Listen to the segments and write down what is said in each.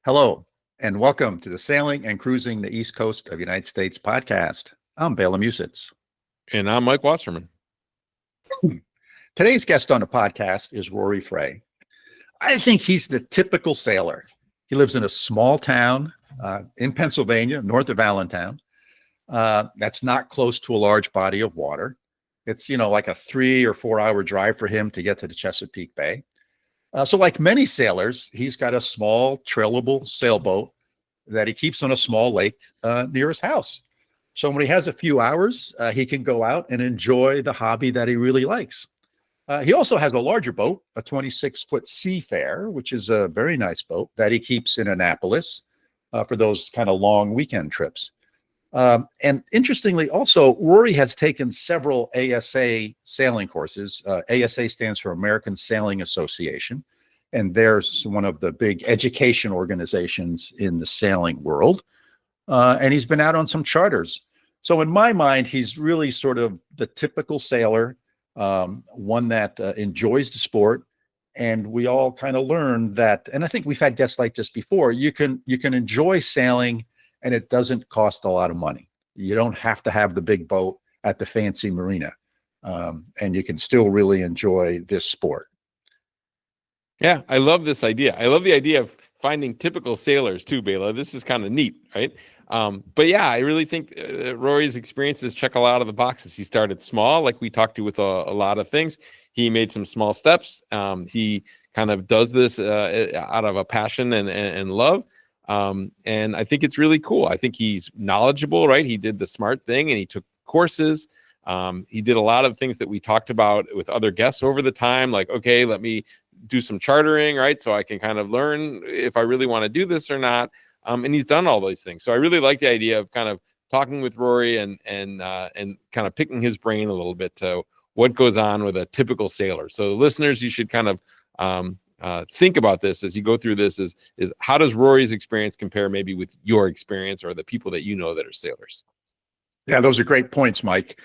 Hello, and welcome to the Sailing and Cruising the East Coast of the United States podcast. I'm Bela Musits. And I'm Mike Wasserman. Today's guest on the podcast is Rory Frey. I think he's the typical sailor. He lives in a small town in Pennsylvania, north of Allentown. That's not close to a large body of water. It's, like a 3 or 4 hour drive for him to get to the Chesapeake Bay. So like many sailors, he's got a small trailerable sailboat that he keeps on a small lake near his house. So when he has a few hours, he can go out and enjoy the hobby that he really likes. He also has a larger boat, a 26-foot Seafarer, which is a very nice boat that he keeps in Annapolis for those kind of long weekend trips. And interestingly, also, Rory has taken several ASA sailing courses. ASA stands for American Sailing Association, and there's one of the big education organizations in the sailing world. And he's been out on some charters. So in my mind, he's really sort of the typical sailor, one that enjoys the sport. And we all kind of learn that, and I think we've had guests like this before, you can enjoy sailing and it doesn't cost a lot of money. You don't have to have the big boat at the fancy marina. And you can still really enjoy this sport. Yeah, I love this idea. I love the idea of finding typical sailors too, Bela. This is kind of neat, right? But yeah, I really think Rory's experiences check a lot of the boxes. He started small, like we talked to with a lot of things. He made some small steps. He kind of does this out of a passion and love. And I think it's really cool. I think he's knowledgeable, right? He did the smart thing and he took courses. He did a lot of things that we talked about with other guests over the time, like, okay, let me do some chartering, right? So I can kind of learn if I really want to do this or not. And he's done all those things. So I really like the idea of kind of talking with Rory and kind of picking his brain a little bit to what goes on with a typical sailor. So listeners, you should kind of think about this as you go through this is how does Rory's experience compare maybe with your experience or the people that you know that are sailors? Yeah, those are great points, Mike.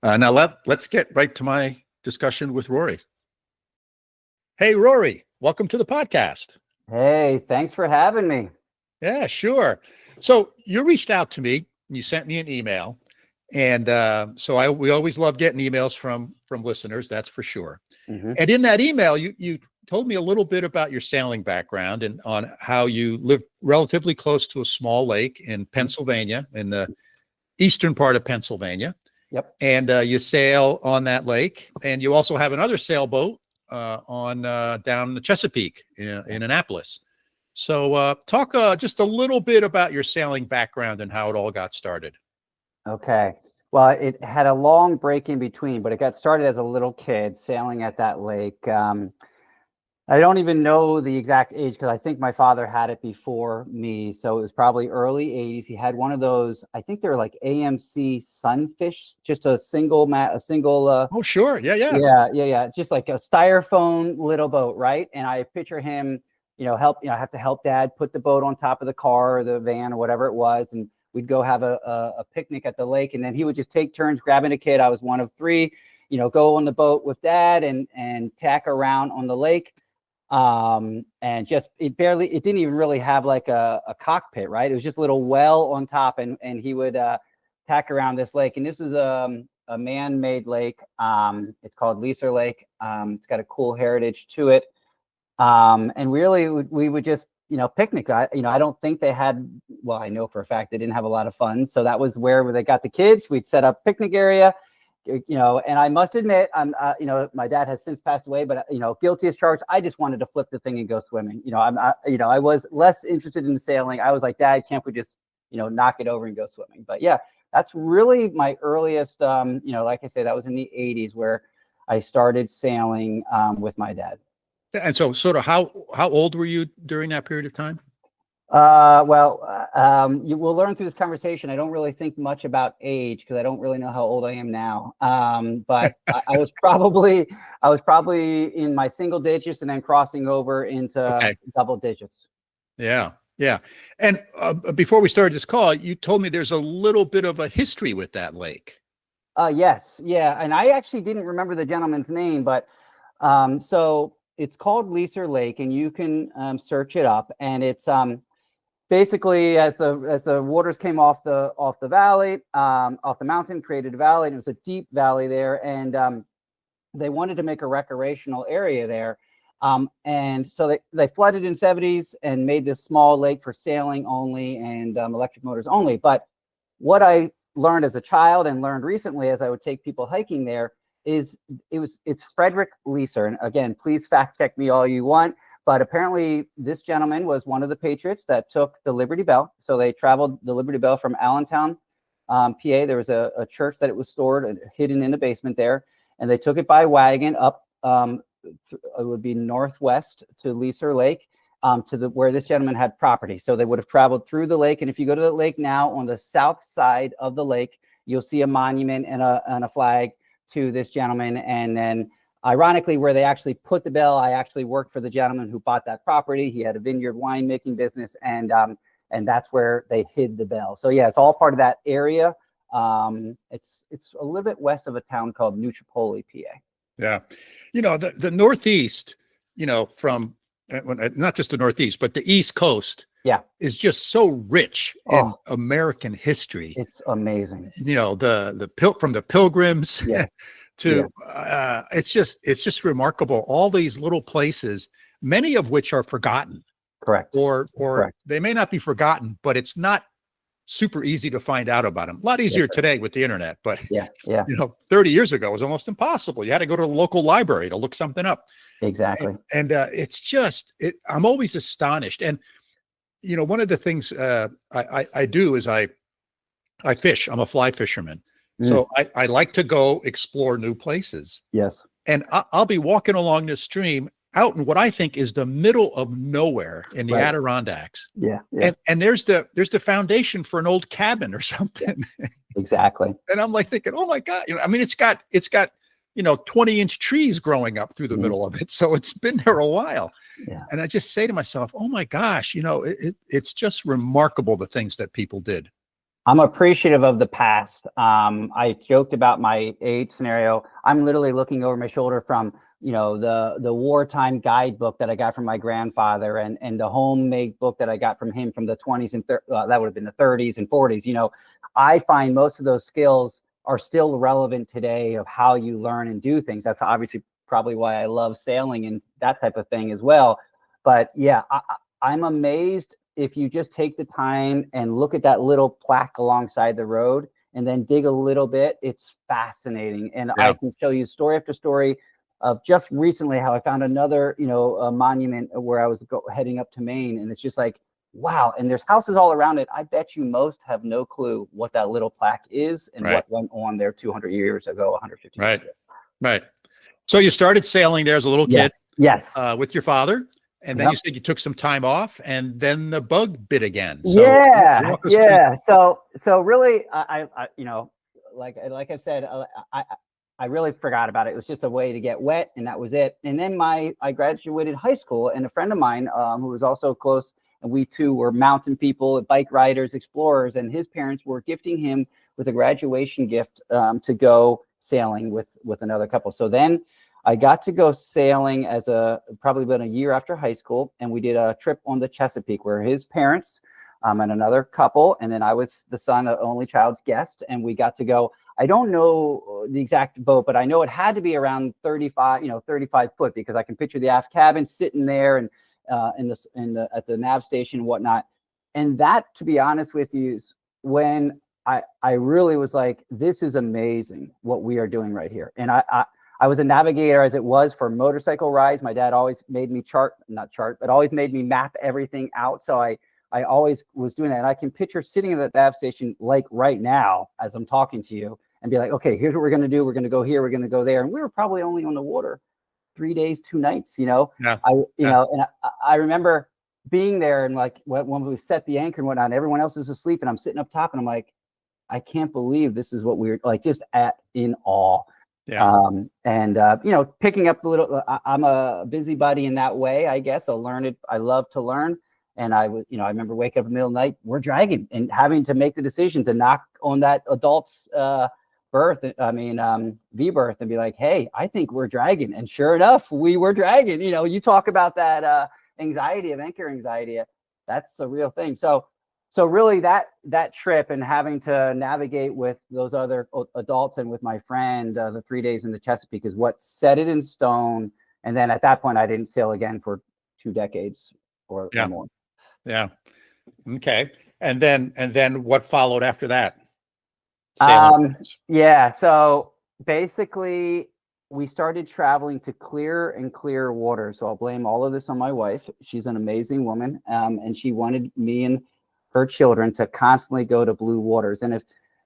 Now let's get right to my discussion with Rory. Hey, Rory, welcome to the podcast. Hey, thanks for having me. Yeah, sure. So you reached out to me, and you sent me an email, and we always love getting emails from listeners, that's for sure. Mm-hmm. And in that email, you told me a little bit about your sailing background and on how you live relatively close to a small lake in Pennsylvania, in the eastern part of Pennsylvania. Yep. And you sail on that lake, and you also have another sailboat on down the Chesapeake in Annapolis. So talk just a little bit about your sailing background and how it all got started. Okay. Well, it had a long break in between, but it got started as a little kid sailing at that lake. I don't even know the exact age because I think my father had it before me. So it was probably early 80s. He had one of those, I think they're like AMC Sunfish, just a single. Oh, sure. Yeah. Just like a styrofoam little boat, right? And I picture him, I have to help Dad put the boat on top of the car or the van or whatever it was. And we'd go have a picnic at the lake. And then he would just take turns grabbing a kid. I was one of three, go on the boat with Dad and tack around on the lake. And just it didn't even really have like a cockpit, right? It was just a little well on top, and he would tack around this lake. And this was a man-made lake. It's called Leaser Lake. It's got a cool heritage to it. And really we would just picnic. I don't think they had, well, I know for a fact they didn't have a lot of fun. So that was where they got the kids. We'd set up picnic area. And I must admit, my dad has since passed away, but guilty as charged. I just wanted to flip the thing and go swimming. I was less interested in sailing. I was like, Dad, can't we just, knock it over and go swimming? But yeah, that's really my earliest, like I say, that was in the 80s where I started sailing with my dad. And so sort of how old were you during that period of time? You will learn through this conversation. I don't really think much about age because I don't really know how old I am now. But I was probably in my single digits and then crossing over into double digits. Yeah. And before we started this call, you told me there's a little bit of a history with that lake. Yes. Yeah. And I actually didn't remember the gentleman's name, but so it's called Leaser Lake, and you can search it up. And it's basically, as the waters came off the valley, off the mountain, created a valley, and it was a deep valley there, and they wanted to make a recreational area there. And so they flooded in the 70s and made this small lake for sailing only and electric motors only. But what I learned as a child and learned recently as I would take people hiking there is it's Frederick Leeser. And again, please fact check me all you want. But apparently this gentleman was one of the patriots that took the Liberty Bell. So they traveled the Liberty Bell from Allentown, PA. There was a church that it was stored hidden in the basement there. And they took it by wagon up, it would be northwest to Leeser Lake, to where this gentleman had property. So they would have traveled through the lake. And if you go to the lake now, on the south side of the lake, you'll see a monument and a flag to this gentleman. And then ironically, where they actually put the bell, I actually worked for the gentleman who bought that property. He had a vineyard winemaking business, and that's where they hid the bell. So yeah, it's all part of that area. It's a little bit west of a town called Nutripoli, PA. Yeah. The Northeast, from not just the Northeast, but the East Coast, is just so rich in American history. It's amazing. From the Pilgrims to it's just remarkable. All these little places, many of which are forgotten. Correct. Or Correct. They may not be forgotten, but it's not super easy to find out about them. A lot easier today with the internet, but 30 years ago it was almost impossible. You had to go to the local library to look something up. Exactly. And it's just, I'm always astonished. And one of the things I do is I fish. I'm a fly fisherman, so I like to go explore new places. Yes. And I'll be walking along this stream out in what I think is the middle of nowhere in the Adirondacks. Yeah. And there's the foundation for an old cabin or something. Exactly. And I'm like thinking, oh my God, it's got 20-inch trees growing up through the middle of it. So it's been there a while. Yeah. And I just say to myself, oh my gosh, it's just remarkable the things that people did. I'm appreciative of the past. I joked about my age scenario. I'm literally looking over my shoulder from the wartime guidebook that I got from my grandfather and the homemade book that I got from him from the 20s and that would have been the 30s and 40s. I find most of those skills are still relevant today of how you learn and do things. That's obviously probably why I love sailing and that type of thing as well. But yeah, I'm amazed if you just take the time and look at that little plaque alongside the road and then dig a little bit. It's fascinating. And I can show you story after story of just recently how I found another, a monument where I was heading up to Maine, and it's just like, wow. And there's houses all around it. I bet you most have no clue what that little plaque is and what went on there 200 years ago, 150 years ago. Right. So you started sailing there as a little kid. Yes. With your father, and then you said you took some time off, and then the bug bit again. So So really, I like I've said, I really forgot about it. It was just a way to get wet, and that was it. And then I graduated high school, and a friend of mine who was also close, and we two were mountain people, bike riders, explorers, and his parents were gifting him with a graduation gift to go sailing with another couple. So then I got to go sailing as probably about a year after high school, and we did a trip on the Chesapeake where his parents and another couple, and then I was the son, only child's guest, and we got to go. I don't know the exact boat, but I know it had to be around 35 foot, because I can picture the aft cabin sitting there and at the nav station and whatnot. And that, to be honest with you, is when I really was like, this is amazing what we are doing right here. And I was a navigator as it was for motorcycle rides. My dad always made me always made me map everything out. So I always was doing that. And I can picture sitting at that nav station like right now as I'm talking to you and be like, okay, here's what we're going to do. We're going to go here. We're going to go there. And we were probably only on the water 3 days, 2 nights, And I remember being there and like when we set the anchor and whatnot, and everyone else is asleep and I'm sitting up top and I'm like, I can't believe this is what we're like, just in awe. Yeah. Picking up the little, I'm a busybody in that way, I guess. I'll learn it. I love to learn. And I remember waking up in the middle of the night, we're dragging, and having to make the decision to knock on that adult's V-berth and be like, hey, I think we're dragging. And sure enough, we were dragging. You talk about that anxiety of anchor anxiety. That's a real thing. So really that trip and having to navigate with those other adults and with my friend, the 3 days in the Chesapeake is what set it in stone. And then at that point, I didn't sail again for 2 decades or more. Yeah. Okay. And then what followed after that? Yeah. So basically, we started traveling to clearer and clearer water. So I'll blame all of this on my wife. She's an amazing woman, and she wanted me and her children to constantly go to blue waters. And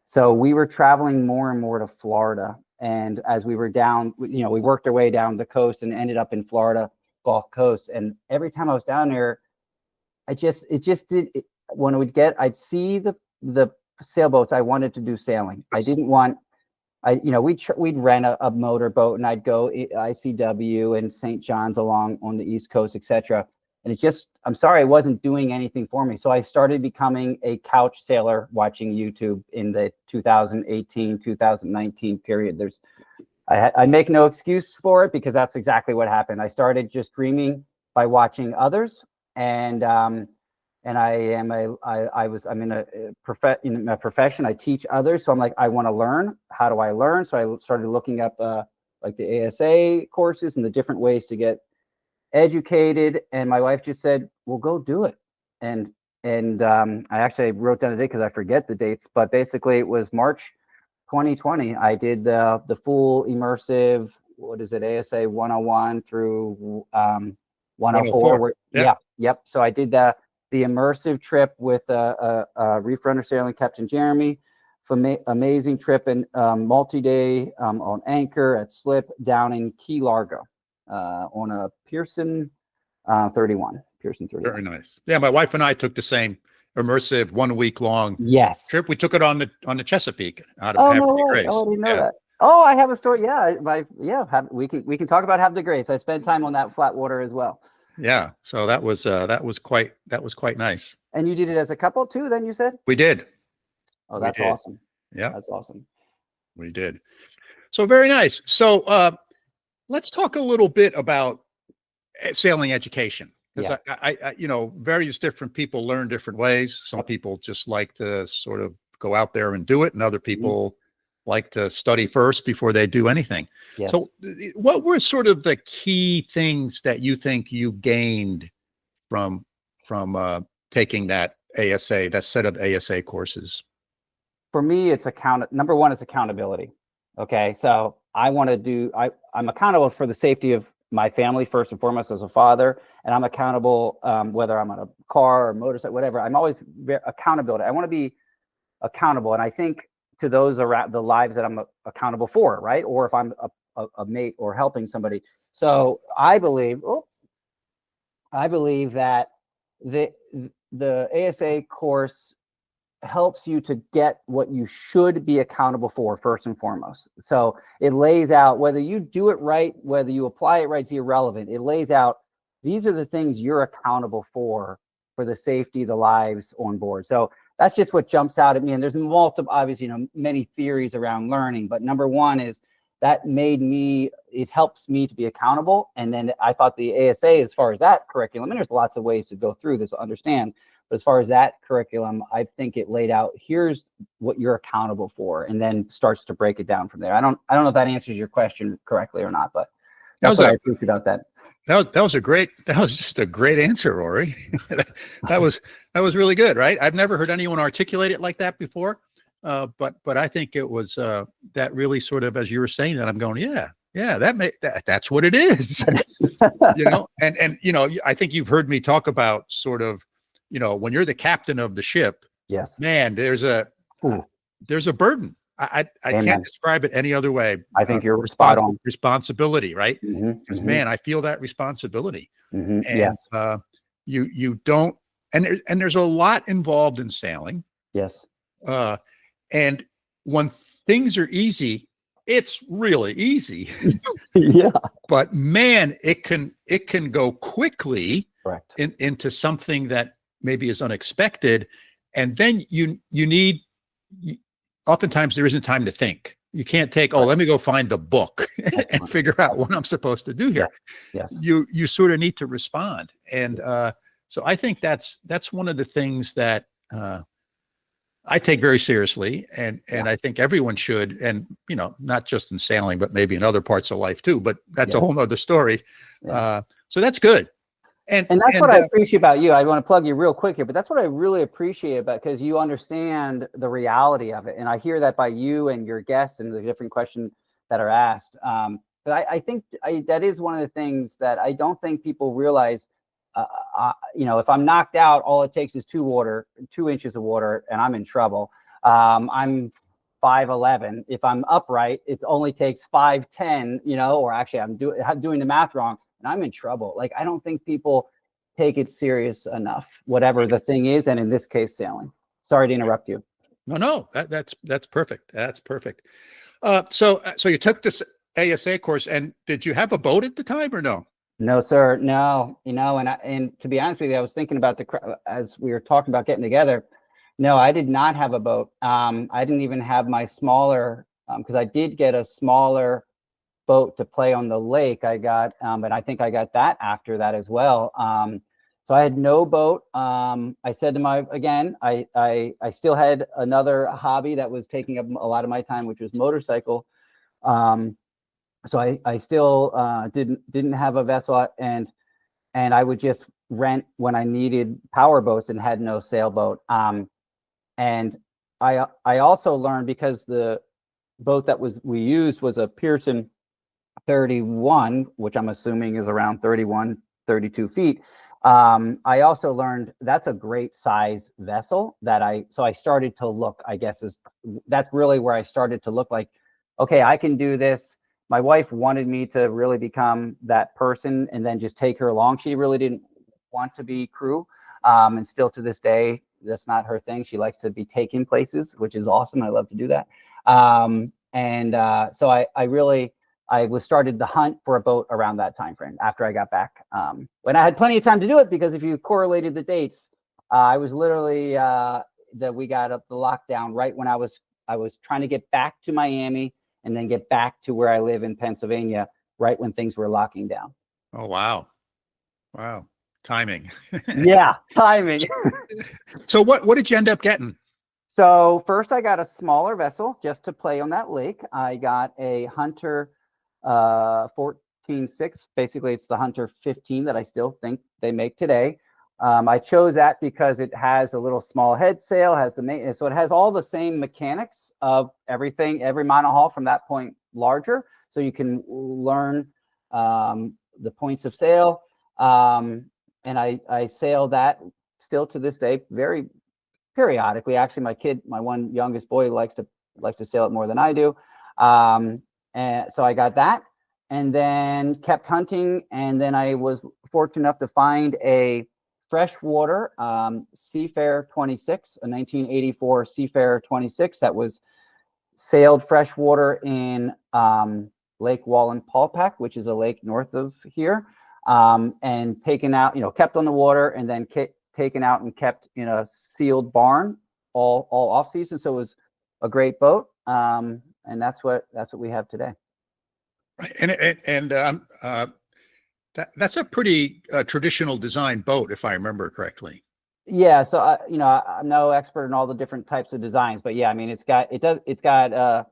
so we were traveling more and more to Florida. And as we were down, we worked our way down the coast and ended up in Florida Gulf Coast. And every time I was down there, I'd see the sailboats. I wanted to do sailing. I didn't want, we'd rent a motorboat and I'd go ICW and St. John's along on the East Coast, etc. And I'm sorry, it wasn't doing anything for me. So I started becoming a couch sailor watching YouTube in the 2018, 2019 period. I make no excuse for it because that's exactly what happened. I started just dreaming by watching others, and I'm in a profession. I teach others, so I'm like, I want to learn. How do I learn? So I started looking up like the ASA courses and the different ways to get educated. And my wife just said, "Well, go do it." And I actually wrote down the date because I forget the dates, but basically it was March 2020. I did the full immersive, ASA 101 through 104. Yep. So I did the immersive trip with Reef Runner Sailing Captain Jeremy. Amazing trip and multi-day on anchor at Slip down in Key Largo on a Pearson 31. Very nice. Yeah, my wife and I took the same immersive 1 week long trip. We took it on the Chesapeake out of Have the Grace. Oh, I didn't know that. Oh, I have a story. We can talk about Have the Grace. I spent time on that flat water as well. Yeah, so that was quite nice. And you did it as a couple too, then you said? We did. Oh, that's awesome. Yeah. That's awesome. We did. So very nice. So let's talk a little bit about sailing education. Because I various different people learn different ways. Some people just like to sort of go out there and do it, and other people like to study first before they do anything. Yes. So what were sort of the key things that you think you gained from taking that set of ASA courses? For me, it's number one is accountability. Okay. So I'm accountable for the safety of my family first and foremost as a father, and I'm accountable whether I'm on a car or motorcycle, whatever. I'm always accountability. I want to be accountable, and I think to those around the lives that I'm accountable for, right? Or if I'm a mate or helping somebody. So I believe that the ASA course helps you to get what you should be accountable for first and foremost. So it lays out whether you do it right, whether you apply it right is irrelevant. It lays out these are the things you're accountable for the safety of the lives on board. So that's just what jumps out at me. And there's multiple, obviously, many theories around learning, but number one is that it helps me to be accountable. And then I thought the ASA, as far as that curriculum, and there's lots of ways to go through this, understand. But as far as that curriculum, I think it laid out, here's what you're accountable for, and then starts to break it down from there. I don't know if that answers your question correctly or not, but that's what I think about that. That was just a great answer, Rory. that was really good, right? I've never heard anyone articulate it like that before. But I think it was that really sort of, as you were saying that, I'm going, that's what it is. And I think you've heard me talk about sort of, when you're the captain of the ship, yes, man, there's a burden. I can't describe it any other way. I think you're spot on. Responsibility, right? Because man, I feel that responsibility. And yes. You don't, and there's a lot involved in sailing. Yes. And when things are easy, it's really easy. Yeah. But man, it can go quickly into something that maybe is unexpected. And then you need, oftentimes there isn't time to think. You can't take, let me go find the book and figure out what I'm supposed to do here. Yes. You sort of need to respond. And So I think that's one of the things that I take very seriously, and I think everyone should, and not just in sailing, but maybe in other parts of life too. But that's a whole nother story. Yeah. So that's good. And that's what I appreciate about you. I want to plug you real quick here, but that's what I really appreciate about, because you understand the reality of it. And I hear that by you and your guests and the different questions that are asked. But I think that is one of the things that I don't think people realize. If I'm knocked out, all it takes is 2 inches of water, and I'm in trouble. I'm 5'11". If I'm upright, it only takes 5'10", or actually I'm doing the math wrong, and I'm in trouble. Like, I don't think people take it serious enough, whatever the thing is. And in this case, sailing. Sorry to interrupt you. No, that's perfect. That's perfect. So you took this ASA course, and did you have a boat at the time or no? No, sir. No, and to be honest with you, I was thinking about as we were talking about getting together. No, I did not have a boat. I didn't even have my smaller, because I did get a smaller boat to play on the lake. I got, and I think I got that after that as well. So I had no boat. I said to I still had another hobby that was taking up a lot of my time, which was motorcycle. So I still didn't have a vessel, and I would just rent when I needed power boats and had no sailboat. And I also learned, because the boat that we used was a Pearson 31, which I'm assuming is around 31, 32 feet. I also learned that's a great size vessel so I started to look, I guess that's really where I started to look like, okay, I can do this. My wife wanted me to really become that person and then just take her along. She really didn't want to be crew. And still to this day, that's not her thing. She likes to be taken places, which is awesome. I love to do that. So I was started to hunt for a boat around that time frame after I got back. When I had plenty of time to do it, because if you correlated the dates, I was literally we got up the lockdown right when I was trying to get back to Miami and then get back to where I live in Pennsylvania, right when things were locking down. Oh, wow. Timing. Yeah, timing. So what did you end up getting? So first I got a smaller vessel just to play on that lake. I got a Hunter 14.6. Basically, it's the Hunter 15 that I still think they make today. I chose that because it has a little small head sail, so it has all the same mechanics of everything, every monohull from that point larger. So you can learn the points of sail. And I sail that still to this day, very periodically. Actually, my one youngest boy likes to sail it more than I do. And so I got that, and then kept hunting. And then I was fortunate enough to find a freshwater Seafarer 26, a 1984 Seafarer 26 that was sailed freshwater in Lake Wallenpaupack, which is a lake north of here, and taken out, kept on the water, and then taken out and kept in a sealed barn all off season. So it was a great boat, and that's what we have today. Right, and that's a pretty traditional design boat, if I remember correctly. Yeah, so I'm no expert in all the different types of designs, but yeah, I mean, it's got a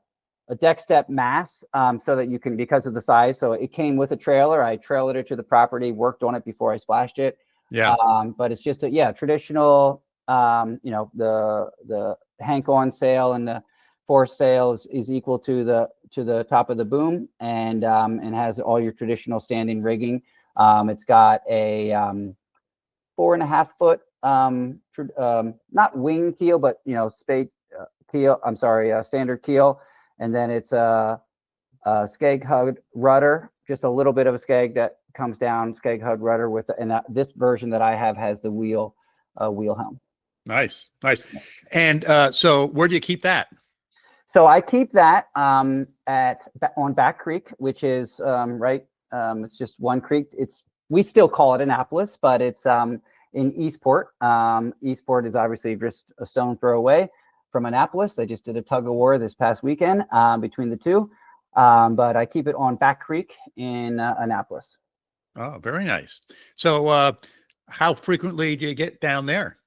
deck step mass, so that you can, because of the size. So it came with a trailer. I trailered it to the property, worked on it before I splashed it. Yeah. But it's just traditional. The hank on sail and the force sail is equal to the top of the boom, and has all your traditional standing rigging. It's got a 4.5 foot, not wing keel, but spade keel. I'm sorry, standard keel, and then it's a skeg hug rudder, just a little bit of a skeg that comes down, skeg hug rudder with, this version that I have has the wheel helm. Nice. And so where do you keep that? So I keep that on Back Creek, which is right. It's just one creek. We still call it Annapolis, but it's in Eastport. Eastport is obviously just a stone throw away from Annapolis. They just did a tug of war this past weekend between the two. But I keep it on Back Creek in Annapolis. Oh, very nice. So how frequently do you get down there?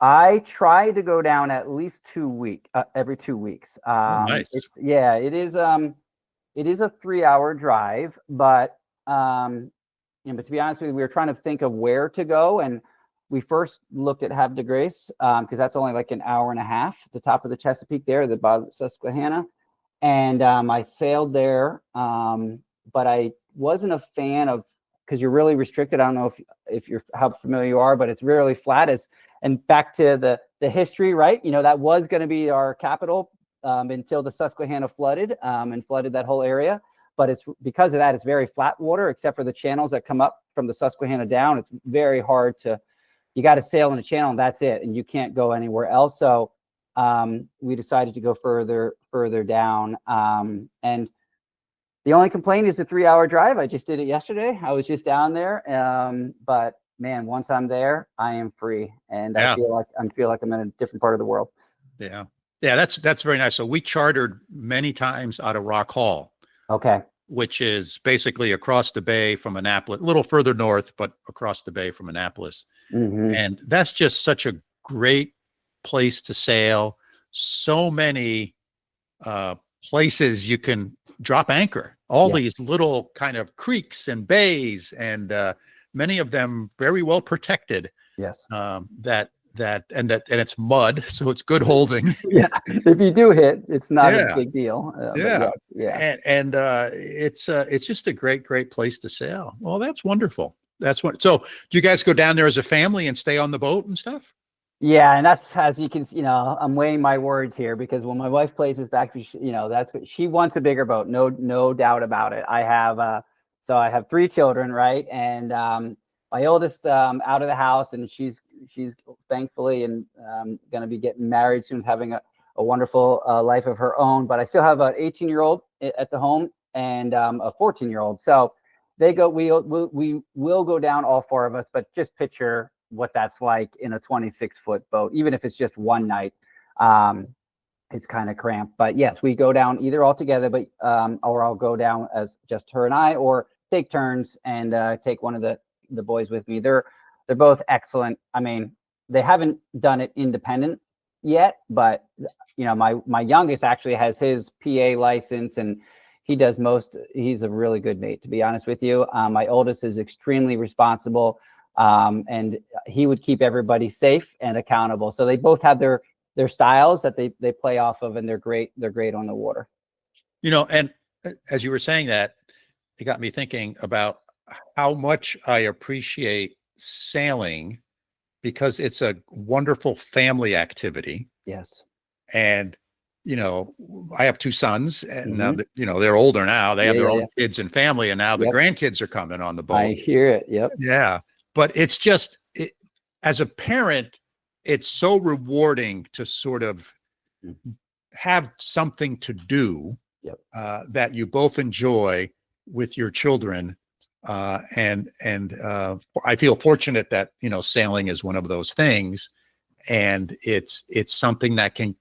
I try to go down at least every 2 weeks. Nice. It is a 3-hour drive, but but to be honest with you, we were trying to think of where to go, and we first looked at Havre de Grace because that's only like an hour and a half at the top of the Chesapeake there, the bottom of Susquehanna, and I sailed there, but I wasn't a fan of, because you're really restricted. I don't know if you're how familiar you are, but it's really flat. And back to the history, right? That was going to be our capital until the Susquehanna flooded and flooded that whole area. But it's because of that, it's very flat water, except for the channels that come up from the Susquehanna down. It's very hard you got to sail in a channel and that's it. And you can't go anywhere else. So we decided to go further down. And the only complaint is the 3-hour drive. I just did it yesterday. I was just down there. But man, once I'm there, I am free. And I feel like I'm in a different part of the world. Yeah. Yeah. That's very nice. So we chartered many times out of Rock Hall. Okay. Which is basically across the bay from Annapolis, a little further north, but across the bay from Annapolis. Mm-hmm. And that's just such a great place to sail. So many places you can drop anchor, all these little kind of creeks and bays, and many of them very well protected. Yes. And it's mud, so it's good holding. Yeah, if you do hit, it's not a big deal. And it's just a great place to sail. Well, that's wonderful. So do you guys go down there as a family and stay on the boat and stuff? Yeah, and that's, as you can, I'm weighing my words here, because when my wife plays us back, that's what she wants, a bigger boat. No doubt about it. I have 3 children, right? And my oldest out of the house, and she's thankfully and going to be getting married soon, having a wonderful life of her own. But I still have an 18-year-old at the home and a 14-year-old. So we will go down, all 4 of us, but just picture what that's like in a 26-foot boat, even if it's just one night. It's kind of cramped. But yes, we go down either all together, but or I'll go down as just her and I, or take turns and take one of the boys with me. They're both excellent. I mean, they haven't done it independent yet, but my youngest actually has his PA license, and he's a really good mate, to be honest with you. My oldest is extremely responsible, and he would keep everybody safe and accountable. So they both have their styles that they play off of, and they're great on the water. And as you were saying that, it got me thinking about how much I appreciate sailing, because it's a wonderful family activity. Yes. And, I have 2 sons, and now that, they're older now, they have their own kids and family, and now the grandkids are coming on the boat. I hear it. Yep. Yeah. But it's just, as a parent, it's so rewarding to sort of have something to do that you both enjoy with your children. And I feel fortunate that, sailing is one of those things, and it's something that can,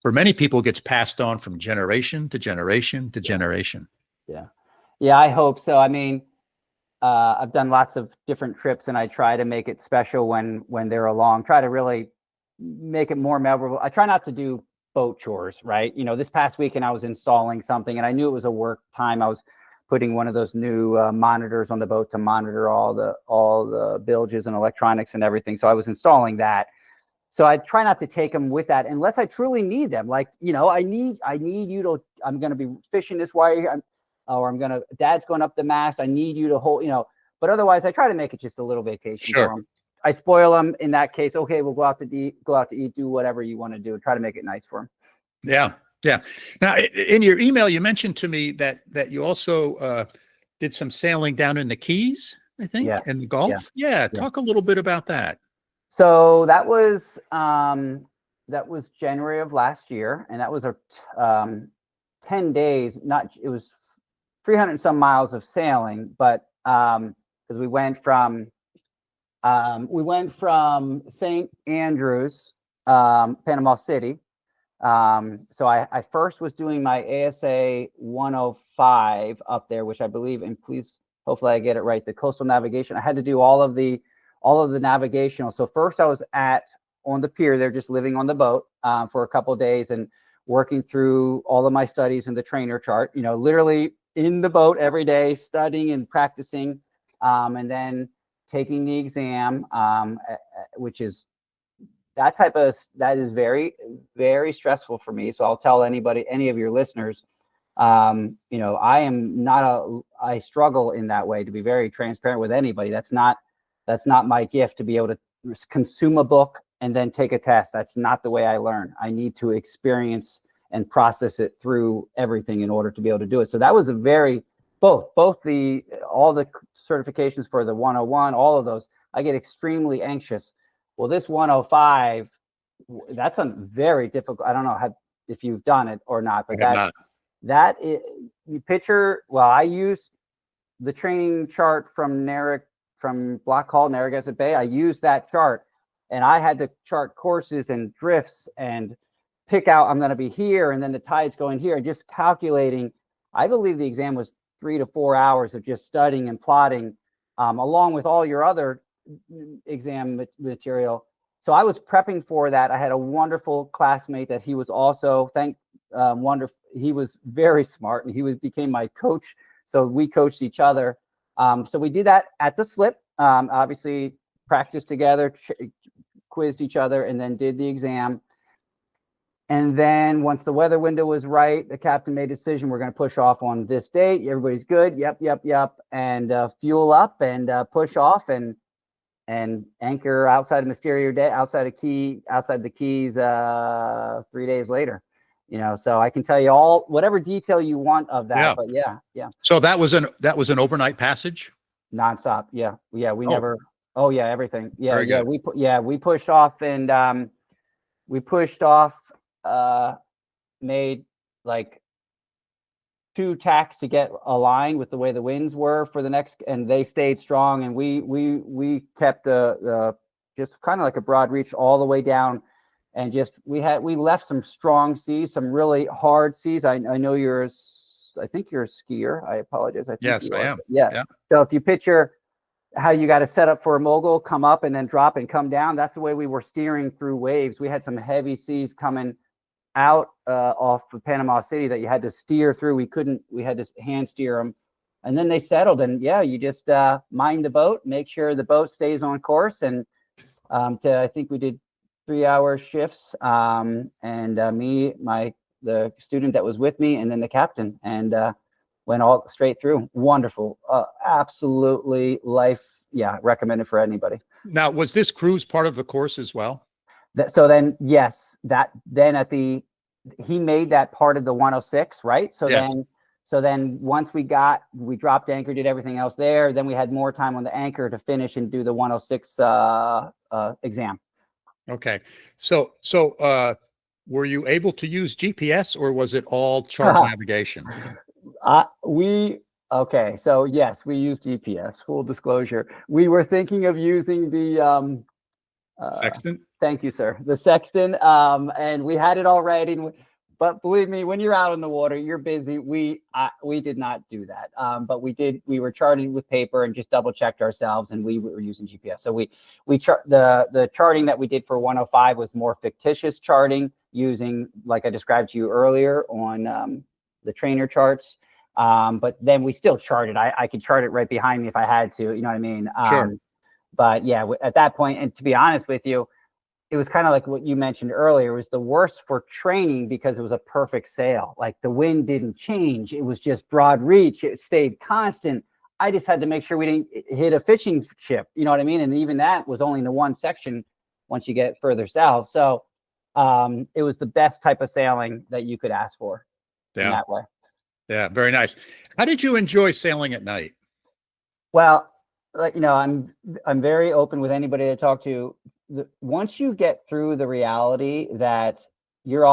for many people, gets passed on from generation to generation to generation. Yeah, I hope so. I mean, I've done lots of different trips, and I try to make it special when they're along, try to really make it more memorable. I try not to do boat chores, right? This past weekend I was installing something, and I knew it was a work time. I was putting one of those new monitors on the boat to monitor all the bilges and electronics and everything. So I was installing that. So I try not to take them with that unless I truly need them. Like, I need you to, I'm going to be fishing this wire, Dad's going up the mast. I need you to hold, but otherwise I try to make it just a little vacation for them. I spoil them in that case. Okay, we'll go out to eat, do whatever you want to do. Try to make it nice for them. Yeah. Yeah. Now, in your email, you mentioned to me that you also did some sailing down in the Keys, I think, in the Gulf. Yeah. Talk a little bit about that. So that was January of last year, and that was 10 days. It was 300 and some miles of sailing, but because we went from St. Andrews, Panama City. So I first was doing my ASA 105 up there, which I believe, and please, hopefully I get it right, the coastal navigation. I had to do all all of the navigational. So first I was on the pier there, just living on the boat for a couple of days and working through all of my studies in the trainer chart, literally in the boat every day, studying and practicing, and then taking the exam, which is that is very, very stressful for me. So I'll tell any of your listeners, I struggle in that way, to be very transparent with anybody. That's not my gift, to be able to consume a book and then take a test. That's not the way I learn. I need to experience and process it through everything in order to be able to do it. So that was all the certifications for the 101, all of those, I get extremely anxious. Well, this 105, that's a very difficult. I don't know if you've done it or not, but I use the training chart from Block Hall, Narragansett Bay. I used that chart, and I had to chart courses and drifts and pick out, I'm going to be here, and then the tide's going here, and just calculating. I believe the exam was 3 to 4 hours of just studying and plotting, along with all your other exam material. So I was prepping for that. I had a wonderful classmate that he was also wonderful. He was very smart, and he became my coach. So we coached each other. So we did that at the slip. Obviously, practiced together, quizzed each other, and then did the exam. And then once the weather window was right, the captain made a decision. We're going to push off on this date. Everybody's good. Yep. And fuel up and push off and anchor outside of outside the Keys 3 days later. So I can tell you whatever detail you want of that. Yeah. But yeah. So that was an overnight passage? Nonstop. Yeah. We never. Oh yeah, everything. Yeah. Very good. We pushed off and made like 2 tacks to get aligned with the way the winds were for the next, and they stayed strong, and we kept the just kind of like a broad reach all the way down, and we left some strong seas, some really hard seas. I know I think you're a skier. I apologize. Yes, I am. Yeah. So if you picture how you got to set up for a mogul, come up and then drop and come down, that's the way we were steering through waves. We had some heavy seas coming out off of Panama City that you had to steer through. We had to hand steer them, and then they settled. And you just mind the boat, make sure the boat stays on course. And I think we did 3-hour shifts. And the student that was with me, and then the captain, and went all straight through. Wonderful, absolutely recommended for anybody. Now, was this cruise part of the course as well? So then, yes, he made that part of the 106, right? So yes. then once we dropped anchor, did everything else there. Then we had more time on the anchor to finish and do the 106 exam. Okay. So were you able to use GPS, or was it all chart navigation? So yes, we used GPS, full disclosure. We were thinking of using the, Sextant? Thank you, sir. The sextant, and we had it all ready. But believe me, when you're out in the water, you're busy. We did not do that, but we were charting with paper and just double checked ourselves, and we were using GPS. So the charting that we did for 105 was more fictitious charting, using, like I described to you earlier, on the trainer charts. But then we still charted. I could chart it right behind me if I had to. You know what I mean? Sure. But yeah, at that point, and to be honest with you, it was kind of like what you mentioned earlier. It was the worst for training because it was a perfect sail. Like the wind didn't change. It was just broad reach. It stayed constant. I just had to make sure we didn't hit a fishing ship. You know what I mean? And even that was only in the one section once you get further south. So it was the best type of sailing that you could ask for in that way. Yeah, very nice. How did you enjoy sailing at night? Well, I'm very open with anybody I talk to. Once you get through the reality that you're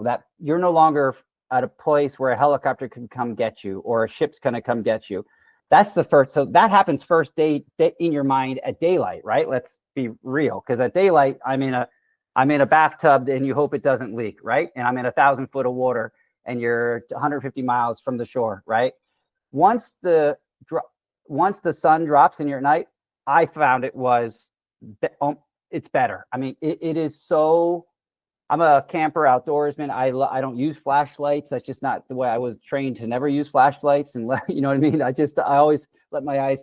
that you're no longer at a place where a helicopter can come get you or a ship's going to come get you, that's the first. So that happens first day in your mind at daylight, right? Let's be real, because at daylight I'm in a bathtub and you hope it doesn't leak, right? And I'm in 1,000 foot of water and you're 150 miles from the shore, right? Once the sun drops in your night, I found it was, it's better. I mean, it is so. I'm a camper outdoorsman. I don't use flashlights. That's just not the way I was trained to never use flashlights. And you know what I mean? I always let my eyes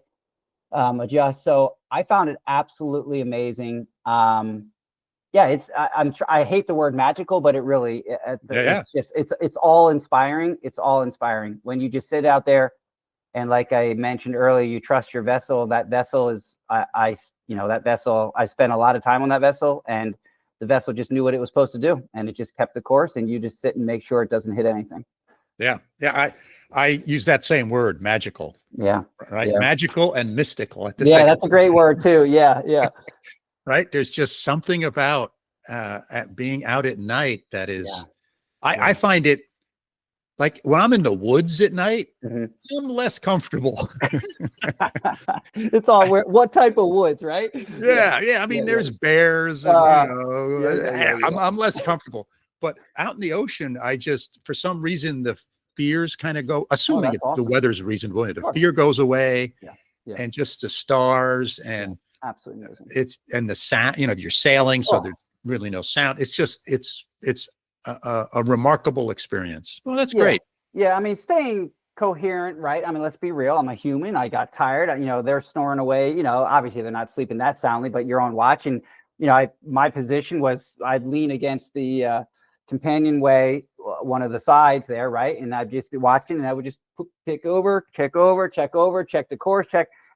adjust. So I found it absolutely amazing. Yeah, I hate the word magical, but it really, it's just, it's all inspiring. It's all inspiring when you just sit out there. And like I mentioned earlier, you trust your vessel. That vessel is, that vessel, I spent a lot of time on that vessel, and the vessel just knew what it was supposed to do, and it just kept the course, and you just sit and make sure it doesn't hit anything. Yeah. I use that same word, magical. Yeah. Right. Yeah. Magical and mystical at the same. Yeah, that's a great word too. Yeah. Yeah. Right. There's just something about at being out at night that is, I find it like when I'm in the woods at night, I'm less comfortable. It's all what type of woods, right? Yeah. I mean, there's bears, and, I'm less comfortable. But out in the ocean, I just, for some reason, the fears kind of go, assuming the weather's reasonable, the fear goes away, and just the stars and absolutely amazing. It's, and the sound, you're sailing, so there's really no sound. It's just, it's a remarkable experience. Well, that's great. Yeah. I mean, staying coherent, right? I mean, let's be real. I'm a human. I got tired. They're snoring away, obviously they're not sleeping that soundly, but you're on watch. And, my position was I'd lean against the companionway, one of the sides there, right? And I'd just be watching, and I would just check over, check the course,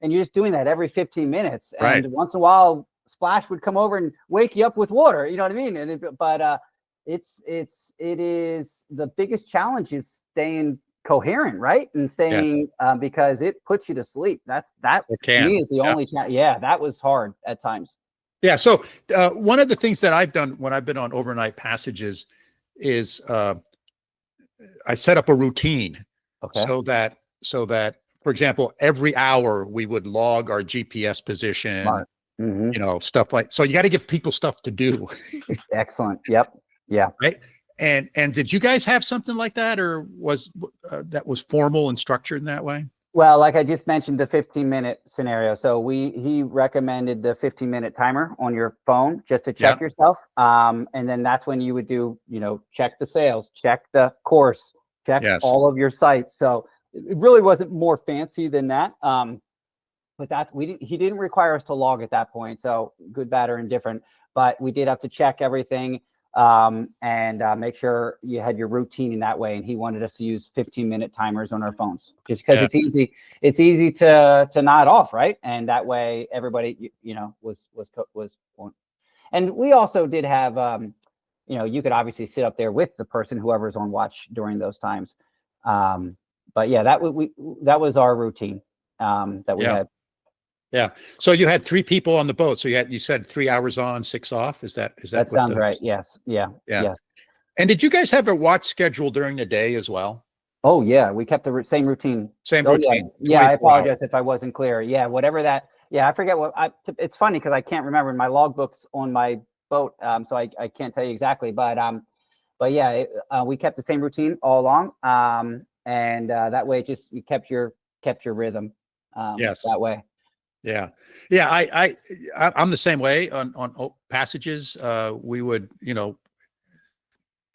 and you're just doing that every 15 minutes. And once in a while, Splash would come over and wake you up with water. You know what I mean? And it is the biggest challenge is staying coherent, right? And staying because it puts you to sleep. That to me is the only challenge. Yeah, that was hard at times. Yeah. So one of the things that I've done when I've been on overnight passages is I set up a routine so that, for example, every hour we would log our GPS position, stuff like, so you got to give people stuff to do. Excellent. Yep. Yeah. Right. And did you guys have something like that, or was that was formal and structured in that way? Well, like I just mentioned, the 15-minute scenario. So he recommended the 15-minute timer on your phone just to check yourself. And then that's when you would do, check the sails, check the course, check all of your sites. So it really wasn't more fancy than that. But he didn't require us to log at that point. So good, bad, or indifferent. But we did have to check everything. And make sure you had your routine in that way. And he wanted us to use 15-minute timers on our phones just because it's easy to nod off, right? And that way everybody, was on. And we also did have, you could obviously sit up there with the person, whoever's on watch during those times. But yeah, that was our routine that we had. Yeah. So you had 3 people on the boat. So you said 3 hours on, 6 off. Is that that sounds right? Yes. Yeah. Yes. And did you guys have a watch schedule during the day as well? Oh yeah, we kept the same routine. Yeah. I apologize if I wasn't clear. Yeah, whatever that. Yeah, I forget it's funny because I can't remember my logbooks on my boat, so I can't tell you exactly. But yeah, we kept the same routine all along, and that way you kept your rhythm. That way. Yeah. I'm the same way on passages. We would,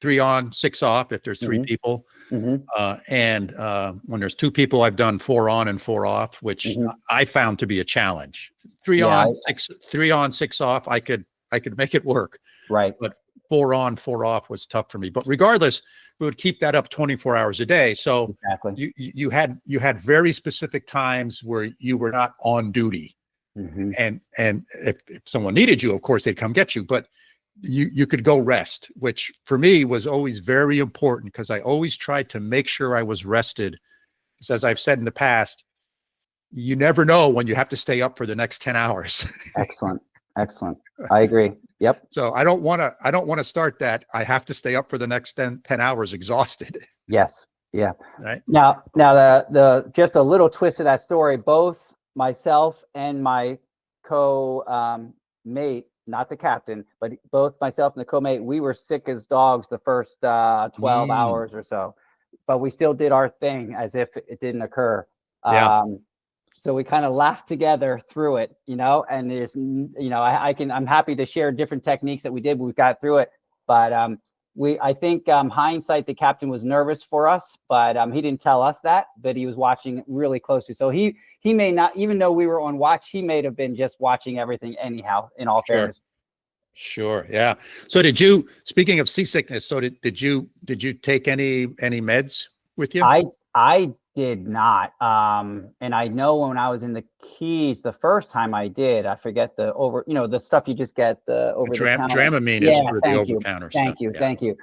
3 on, 6 off if there's 3 people. And when there's 2 people, I've done 4 on and 4 off, which I found to be a challenge. 3 on, 6 off. I could make it work. Right. But 4 on, 4 off was tough for me. But regardless, we would keep that up 24 hours a day. So you had very specific times where you were not on duty. And if someone needed you, of course, they'd come get you. But you could go rest, which for me was always very important because I always tried to make sure I was rested. Because as I've said in the past, you never know when you have to stay up for the next 10 hours. Excellent. I agree. Yep. So I don't want to start that. I have to stay up for the next 10 hours exhausted. Yes. Yeah. Right. Now the just a little twist to that story, both myself and my co-mate, not the captain, but both myself and the co-mate, we were sick as dogs the first 12 hours or so, but we still did our thing as if it didn't occur. So we kind of laughed together through it, and there's, I'm happy to share different techniques that we did. We got through it, but I think hindsight, the captain was nervous for us, but he didn't tell us that, but he was watching really closely. So he may not, even though we were on watch, he may have been just watching everything anyhow, in all fairness. Sure. Yeah. So speaking of seasickness, so did you take any meds with you? I did not. And I know when I was in the Keys, the first time I did, I forget the stuff you just get the over the counter. Dramamine is for the over counter stuff. Thank you.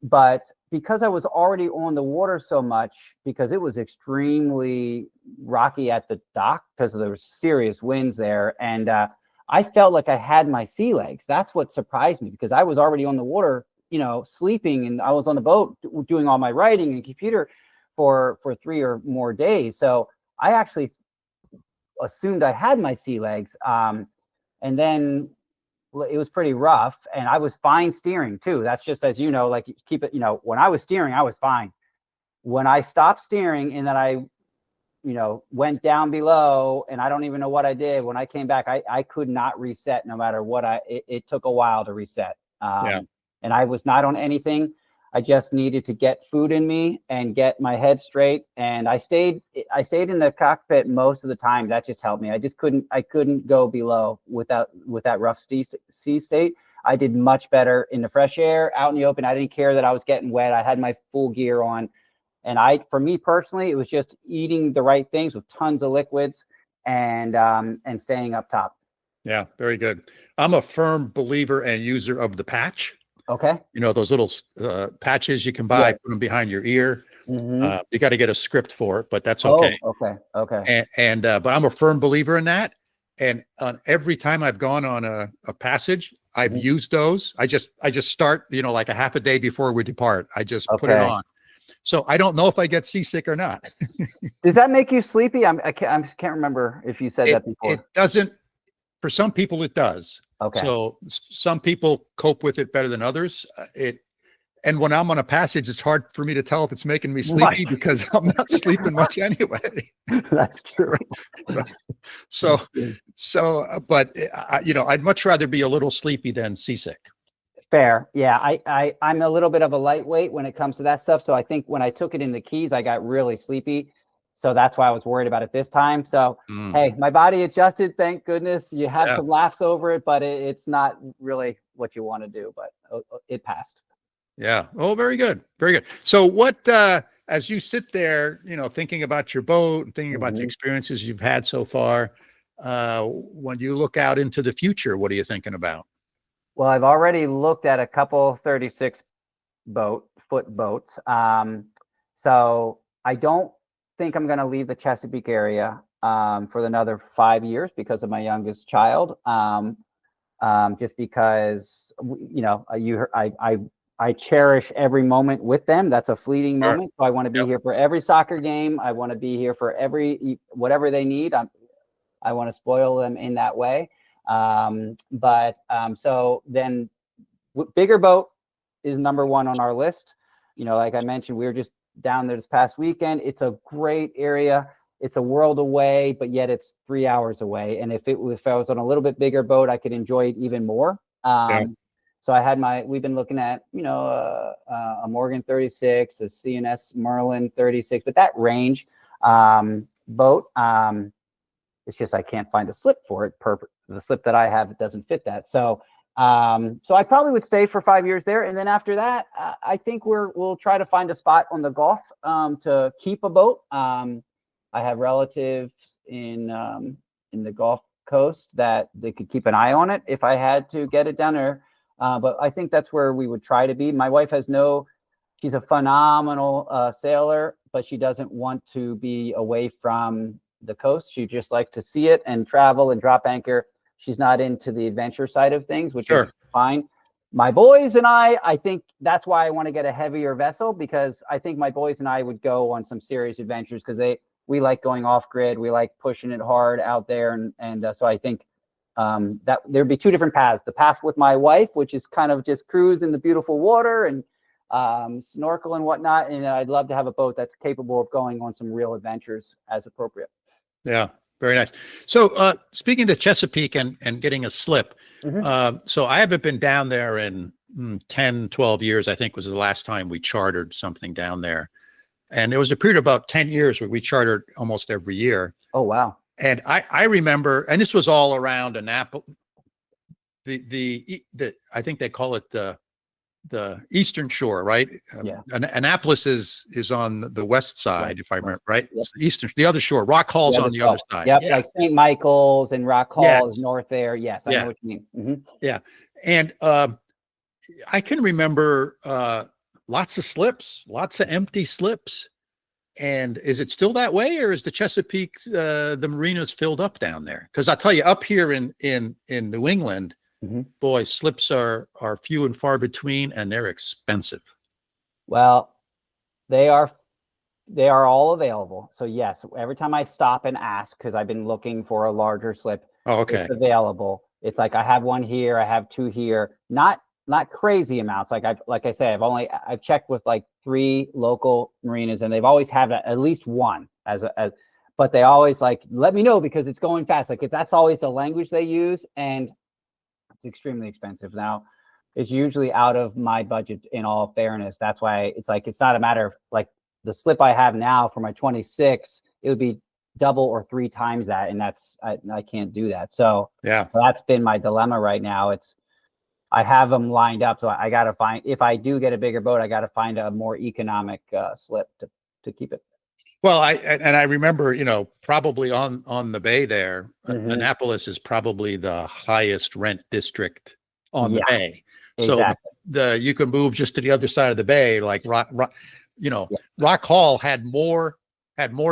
But because I was already on the water so much, because it was extremely rocky at the dock because there were serious winds there, and I felt like I had my sea legs. That's what surprised me, because I was already on the water, sleeping, and I was on the boat doing all my writing and computer for 3 or more days. So I actually assumed I had my sea legs. And then it was pretty rough, and I was fine steering too. That's just, as you know, like, keep it, when I was steering, I was fine. When I stopped steering and then I went down below, and I don't even know what I did. When I came back, I could not reset no matter what. It took a while to reset. And I was not on anything. I just needed to get food in me and get my head straight. And I stayed in the cockpit most of the time. That just helped me. I couldn't go below with that rough sea state. I did much better in the fresh air, out in the open. I didn't care that I was getting wet. I had my full gear on. And for me personally, it was just eating the right things with tons of liquids and staying up top. Yeah, very good. I'm a firm believer and user of the patch. Okay. Those little patches you can buy, put them behind your ear. Mm-hmm. You got to get a script for it, but that's okay. Oh, okay. But I'm a firm believer in that. And on every time I've gone on a passage, I've used those. I just start, like a half a day before we depart. I just put it on. So I don't know if I get seasick or not. Does that make you sleepy? I can't remember if you said that before. It doesn't. For some people, it does. Okay. So some people cope with it better than others. And when I'm on a passage, it's hard for me to tell if it's making me sleepy because I'm not sleeping much anyway. That's true. But I'd much rather be a little sleepy than seasick. Fair. Yeah. I'm a little bit of a lightweight when it comes to that stuff. So I think when I took it in the Keys, I got really sleepy. So that's why I was worried about it this time. So, hey, my body adjusted. Thank goodness. You have some laughs over it, but it's not really what you want to do, but it passed. Yeah. Oh, very good. Very good. So what, as you sit there, thinking about your boat and thinking about the experiences you've had so far, when you look out into the future, what are you thinking about? Well, I've already looked at a couple 36-foot boats. So I don't think I'm going to leave the Chesapeake area for another 5 years because of my youngest child. Just because I cherish every moment with them. That's a fleeting moment. So I want to be here for every soccer game. I want to be here for whatever they need. I want to spoil them in that way. So then bigger boat is number one on our list. Like I mentioned, we were just down there this past weekend. It's a great area. It's a world away, but yet it's 3 hours away. And if I was on a little bit bigger boat, I could enjoy it even more. So we've been looking at, a Morgan 36, a CNS Merlin 36, but that range boat, it's just, I can't find a slip for it. The slip that I have, it doesn't fit that. So I probably would stay for 5 years there. And then after that, I think we'll try to find a spot on the Gulf to keep a boat. I have relatives in the Gulf Coast that they could keep an eye on it if I had to get it down there. But I think that's where we would try to be. My wife she's a phenomenal sailor, but she doesn't want to be away from the coast. She just likes to see it and travel and drop anchor. She's not into the adventure side of things, which is fine. My boys and I think that's why I want to get a heavier vessel, because I think my boys and I would go on some serious adventures because we like going off grid. We like pushing it hard out there. And so I think that there'd be two different paths. The path with my wife, which is kind of just cruise in the beautiful water and snorkel and whatnot. And I'd love to have a boat that's capable of going on some real adventures as appropriate. Yeah, very nice. So speaking of the Chesapeake and getting a slip, so I haven't been down there in 10, 12 years, I think was the last time we chartered something down there. And there was a period of about 10 years where we chartered almost every year. Oh, wow. And I remember, and this was all around Annapolis, the I think they call it the Eastern Shore, right? Yeah. Annapolis is on the west side, if I remember, right? Yep. The other shore. Rock Hall's on the other side. Yep, Yeah. like St. Michael's and Rock Hall Yes. is north there. Yes, I know what you mean. Yeah. And I can remember lots of slips, lots of empty slips. And is it still that way, or is the Chesapeake, the marinas filled up down there? Because I'll tell you, up here in New England, boy, slips are few and far between, and they're expensive. Well, they are all available. So yes, every time I stop and ask, because I've been looking for a larger slip, Oh, okay. it's available. It's like I have one here, I have two here. Not crazy amounts. Like I say, I've checked with like 3 local marinas, and they've always had at least one but they always like, let me know because it's going fast. Like that's always the language they use, and it's extremely expensive. Now, it's usually out of my budget, in all fairness. That's why it's like, it's not a matter of like the slip I have now for my 26, it would be double or 3 times that. And I can't do that. So yeah, that's been my dilemma right now. I have them lined up. So I got to find, if I do get a bigger boat, I got to find a more economic slip to keep it. Well, I remember, probably on the bay there, Annapolis is probably the highest rent district on the bay. Exactly. So you can move just to the other side of the bay, like Rock Hall had more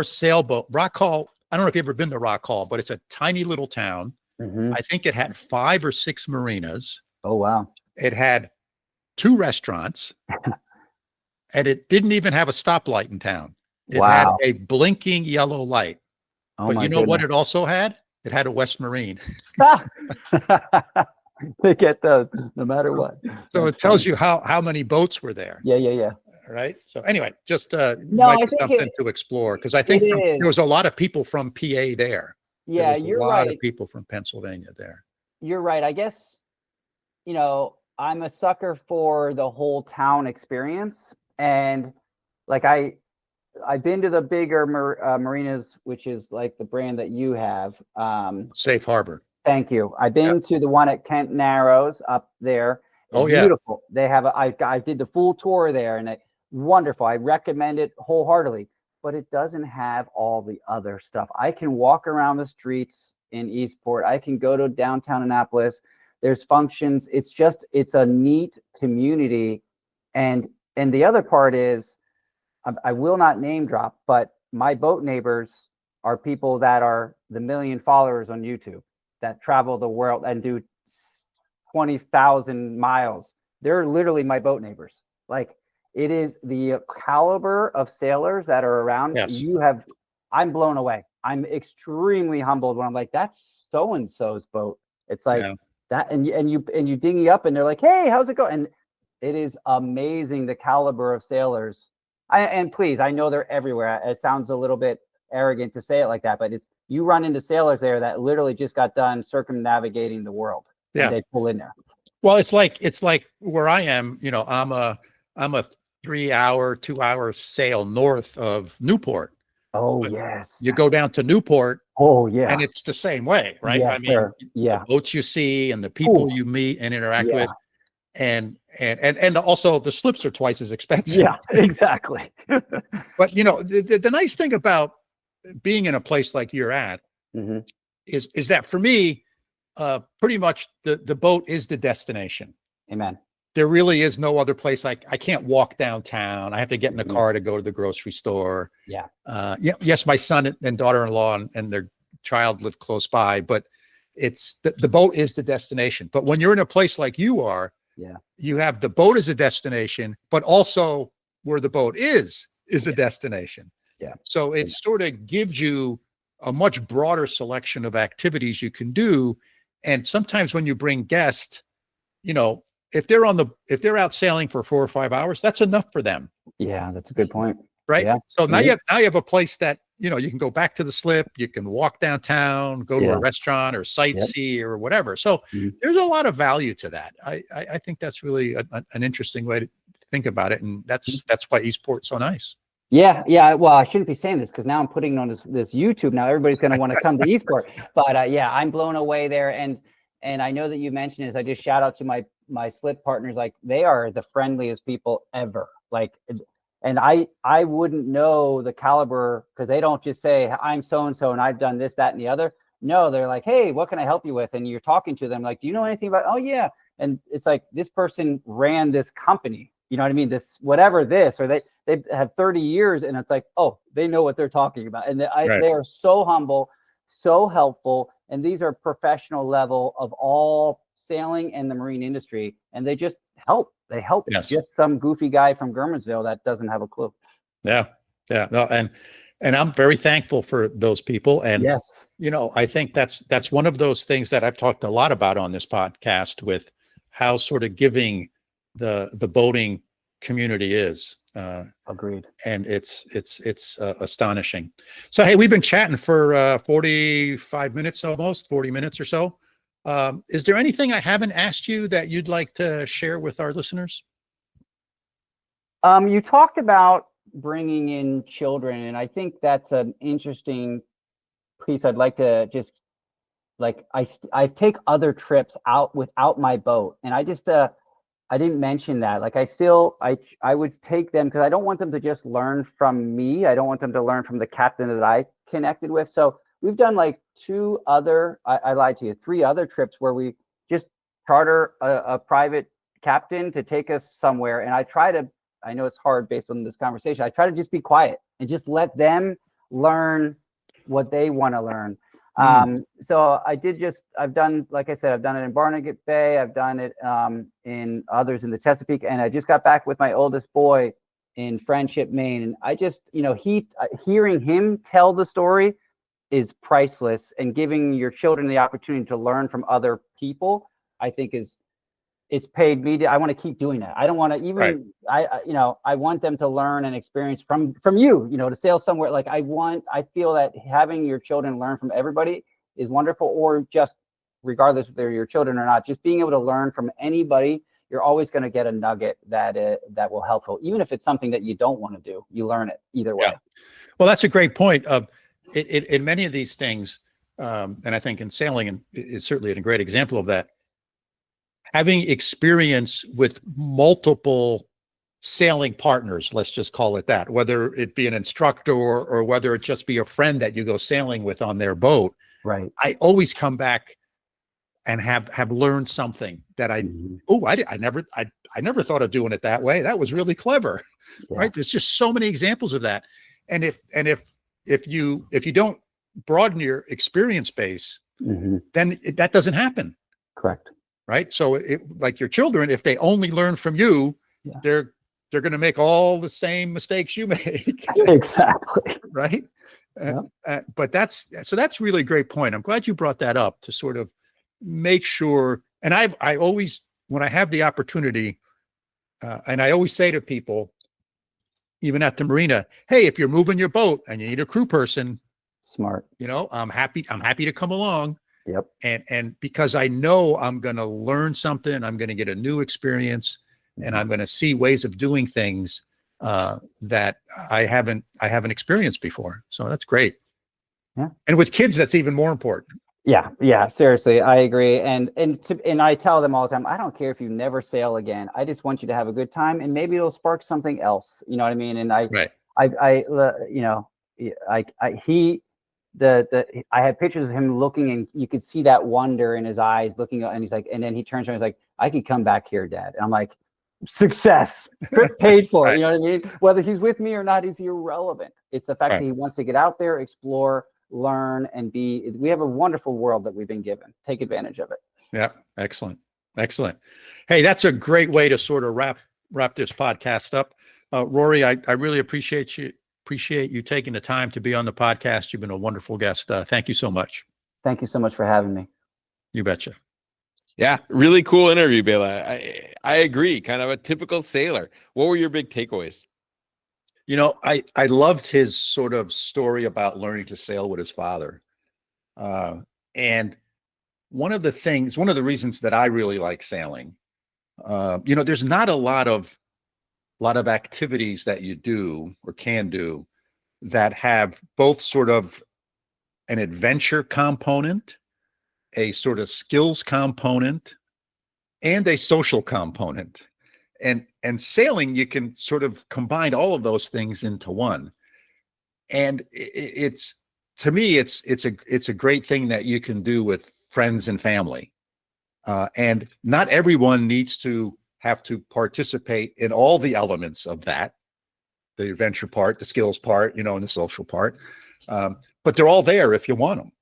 sailboat. Rock Hall, I don't know if you've ever been to Rock Hall, but it's a tiny little town. I think it had 5 or 6 marinas. Oh, wow. It had 2 restaurants, and it didn't even have a stoplight in town. It had a blinking yellow light. Oh, but you know what it also had? It had a West Marine. They get those no matter what. So it tells you how many boats were there. Yeah. Right. So anyway, just I think something to explore, because I think there was a lot of people from PA there. Yeah, you're right. A lot of people from Pennsylvania there. You're right. I guess, I'm a sucker for the whole town experience. And like I've been to the bigger marinas, which is like the brand that you have. Safe Harbor. Thank you. I've been to the one at Kent Narrows up there. Oh, yeah. Beautiful. They have I did the full tour there, and wonderful. I recommend it wholeheartedly, but it doesn't have all the other stuff. I can walk around the streets in Eastport. I can go to downtown Annapolis. There's functions. It's a neat community. And the other part is, I will not name drop, but my boat neighbors are people that are the 1 million followers on YouTube that travel the world and do 20,000 miles. They're literally my boat neighbors. Like, it is the caliber of sailors that are around. Yes. I'm blown away. I'm extremely humbled when I'm like, that's so-and-so's boat. It's like that. And you dinghy up and they're like, hey, how's it going? And it is amazing, the caliber of sailors. And please, I know they're everywhere. It sounds a little bit arrogant to say it like that, but you run into sailors there that literally just got done circumnavigating the world. Yeah, and they pull in there. Well, it's like where I am. I'm a 3-hour, 2-hour sail north of Newport. Oh, but yes. You go down to Newport. Oh, yeah. And it's the same way, right? Yes, sir. Yeah. The boats you see and the people you meet and interact with. And also the slips are twice as expensive. Yeah, exactly. But the nice thing about being in a place like you're at is that for me, pretty much the boat is the destination. Amen. There really is no other place. I can't walk downtown. I have to get in a car to go to the grocery store. Yeah. Yes, my son and daughter-in-law and their child live close by, but it's the boat is the destination. But when you're in a place like you are, you have the boat as a destination, but also where the boat is a destination. Yeah. So it sort of gives you a much broader selection of activities you can do. And sometimes when you bring guests, if they're out sailing for 4 or 5 hours, that's enough for them. Yeah, that's a good point. right? Yeah. So now Yeah. you have a place that, you know, you can go back to the slip, you can walk downtown, go to Yeah. a restaurant or sightsee or whatever. So Mhm. there's a lot of value to that. I think that's really an interesting way to think about it. And that's why Eastport's so nice. Yeah, yeah. Well, I shouldn't be saying this because now I'm putting on this YouTube. Now everybody's going to want to come to Eastport. But yeah, I'm blown away there. And I know that you mentioned this. I just shout out to my slip partners. Like, they are the friendliest people ever. Like, and I wouldn't know the caliber, because they don't just say, I'm so and so and I've done this, that, and the other. No, they're like, hey, what can I help you with? And you're talking to them like, do you know anything about? Oh yeah. And it's like, this person ran this company. You know what I mean? This whatever this, or they have 30 years, and it's like, oh, they know what they're talking about. And they are so humble, so helpful, and these are professional level of all sailing and the marine industry, and they just help. They help. Yes. Just some goofy guy from Gurmansville that doesn't have a clue. Yeah. No, and I'm very thankful for those people. And yes, you know, I think that's one of those things that I've talked a lot about on this podcast, with how sort of giving the boating community is. agreed. And it's astonishing. So, hey, we've been chatting for 45 minutes, almost 40 minutes or so. Is there anything I haven't asked you that you'd like to share with our listeners? You talked about bringing in children, and I think that's an interesting piece. I'd like to just, like, I take other trips out without my boat, and I just I didn't mention that. Like, I would take them because I don't want them to just learn from me. I don't want them to learn from the captain that I connected with. So we've done like I lied to you, 3 other trips where we just charter a private captain to take us somewhere. And I know it's hard based on this conversation, I try to just be quiet and just let them learn what they want to learn. So I've done, like I said, I've done it in Barnegat Bay. I've done it in others in the Chesapeake. And I just got back with my oldest boy in Friendship, Maine. And I just, hearing him tell the story is priceless. And giving your children the opportunity to learn from other people, I think it's paid me I want to keep doing that. I don't want to even, I want them to learn and experience from you, to sail somewhere. Like, I feel that having your children learn from everybody is wonderful, or just regardless if they're your children or not, just being able to learn from anybody, you're always going to get a nugget that will help. Even if it's something that you don't want to do, you learn it either way. Yeah. Well, that's a great point. In many of these things, and I think in sailing is certainly a great example of that, having experience with multiple sailing partners, let's just call it that, whether it be an instructor or whether it just be a friend that you go sailing with on their boat. Right. I always come back and have learned something that I never thought of doing it that way. That was really clever. Yeah. Right. There's just so many examples of that. And if you don't broaden your experience base, then that doesn't happen. Correct. Right. So like your children, if they only learn from you, they're going to make all the same mistakes you make. Exactly. Right. But that's really a great point. I'm glad you brought that up, to sort of make sure. And I always, when I have the opportunity, and I always say to people, even at the marina, hey, if you're moving your boat and you need a crew person, smart, I'm happy to come along. Yep. And because I know I'm going to learn something, I'm going to get a new experience, and I'm going to see ways of doing things that I haven't experienced before. So that's great. Yeah. And with kids, that's even more important. Yeah. Seriously, I agree. And I tell them all the time, I don't care if you never sail again. I just want you to have a good time, and maybe it'll spark something else. You know what I mean? And I had pictures of him looking, and you could see that wonder in his eyes looking, and he's like, and then he turns around and he's like, I could come back here, Dad. And I'm like, success, paid for. You know what I mean? Whether he's with me or not is irrelevant. It's the fact that he wants to get out there, explore, learn, and we have a wonderful world that we've been given. Take advantage of it. Yeah. Excellent. Hey, that's a great way to sort of wrap this podcast up. Rory, I really appreciate you taking the time to be on the podcast. You've been a wonderful guest. Thank you so much. Thank you so much for having me. You betcha. Yeah, really cool interview, Bela. I agree. Kind of a typical sailor. What were your big takeaways? I loved his sort of story about learning to sail with his father. And one of the reasons that I really like sailing, there's not a lot of activities that you do or can do that have both sort of an adventure component, a sort of skills component, and a social component. And sailing, you can sort of combine all of those things into one. And it's, to me, it's a great thing that you can do with friends and family. And not everyone needs to have to participate in all the elements of that, the adventure part, the skills part, and the social part. But they're all there if you want them.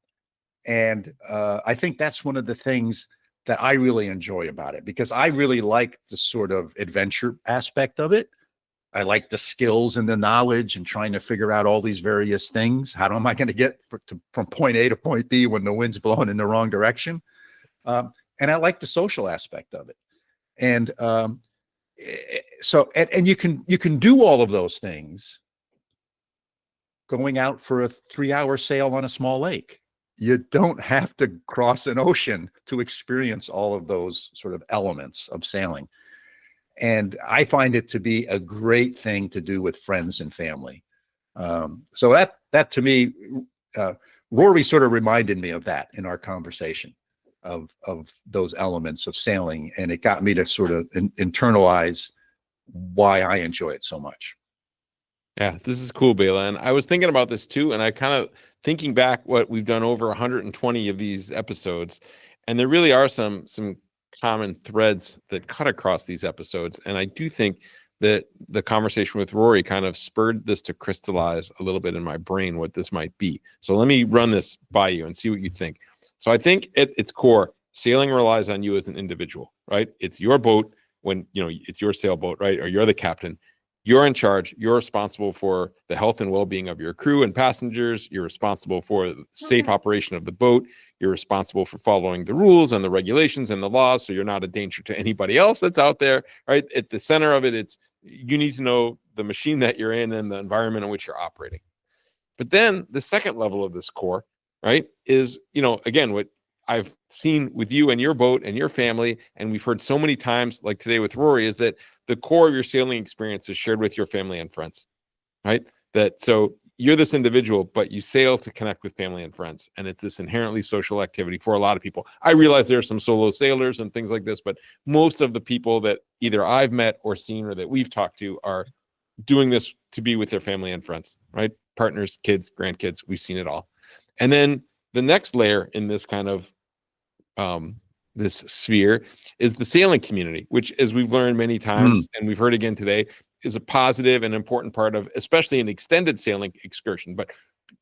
And I think that's one of the things that I really enjoy about it, because I really like the sort of adventure aspect of it. I like the skills and the knowledge and trying to figure out all these various things. How am I going to get from point A to point B when the wind's blowing in the wrong direction? And I like the social aspect of it. And so you can do all of those things going out for a 3-hour sail on a small lake. You don't have to cross an ocean to experience all of those sort of elements of sailing. And I find it to be a great thing to do with friends and family. So that to me, Rory sort of reminded me of that in our conversation of those elements of sailing. And it got me to sort of internalize why I enjoy it so much. Yeah, this is cool, Bela. And I was thinking about this too. And I kind of thinking back what we've done over 120 of these episodes. And there really are some common threads that cut across these episodes. And I do think that the conversation with Rory kind of spurred this to crystallize a little bit in my brain what this might be. So let me run this by you and see what you think. So I think at its core, sailing relies on you as an individual, right? It's your boat when, it's your sailboat, right? Or you're the captain. You're in charge. You're responsible for the health and well-being of your crew and passengers. You're responsible for the safe operation of the boat. You're responsible for following the rules and the regulations and the laws, so you're not a danger to anybody else that's out there, right? At the center of it, you need to know the machine that you're in and the environment in which you're operating. But then the second level of this core, right, is, again, what I've seen with you and your boat and your family, and we've heard so many times, like today with Rory, is that the core of your sailing experience is shared with your family and friends, right? So you're this individual, but you sail to connect with family and friends. And it's this inherently social activity for a lot of people. I realize there are some solo sailors and things like this, but most of the people that either I've met or seen or that we've talked to are doing this to be with their family and friends, right? Partners, kids, grandkids, we've seen it all. And then the next layer in this kind of this sphere is the sailing community, which, as we've learned many times and we've heard again today, is a positive and important part of, especially an extended sailing excursion. But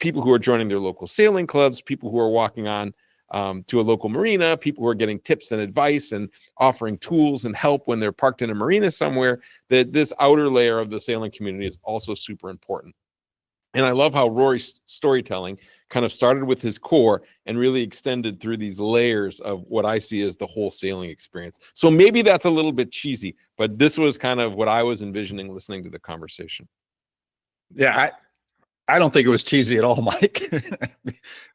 people who are joining their local sailing clubs, people who are walking on to a local marina, people who are getting tips and advice and offering tools and help when they're parked in a marina somewhere, that this outer layer of the sailing community is also super important. And I love how Rory's storytelling kind of started with his core and really extended through these layers of what I see as the whole sailing experience. So maybe that's a little bit cheesy, but this was kind of what I was envisioning listening to the conversation. Yeah, I don't think it was cheesy at all, Mike,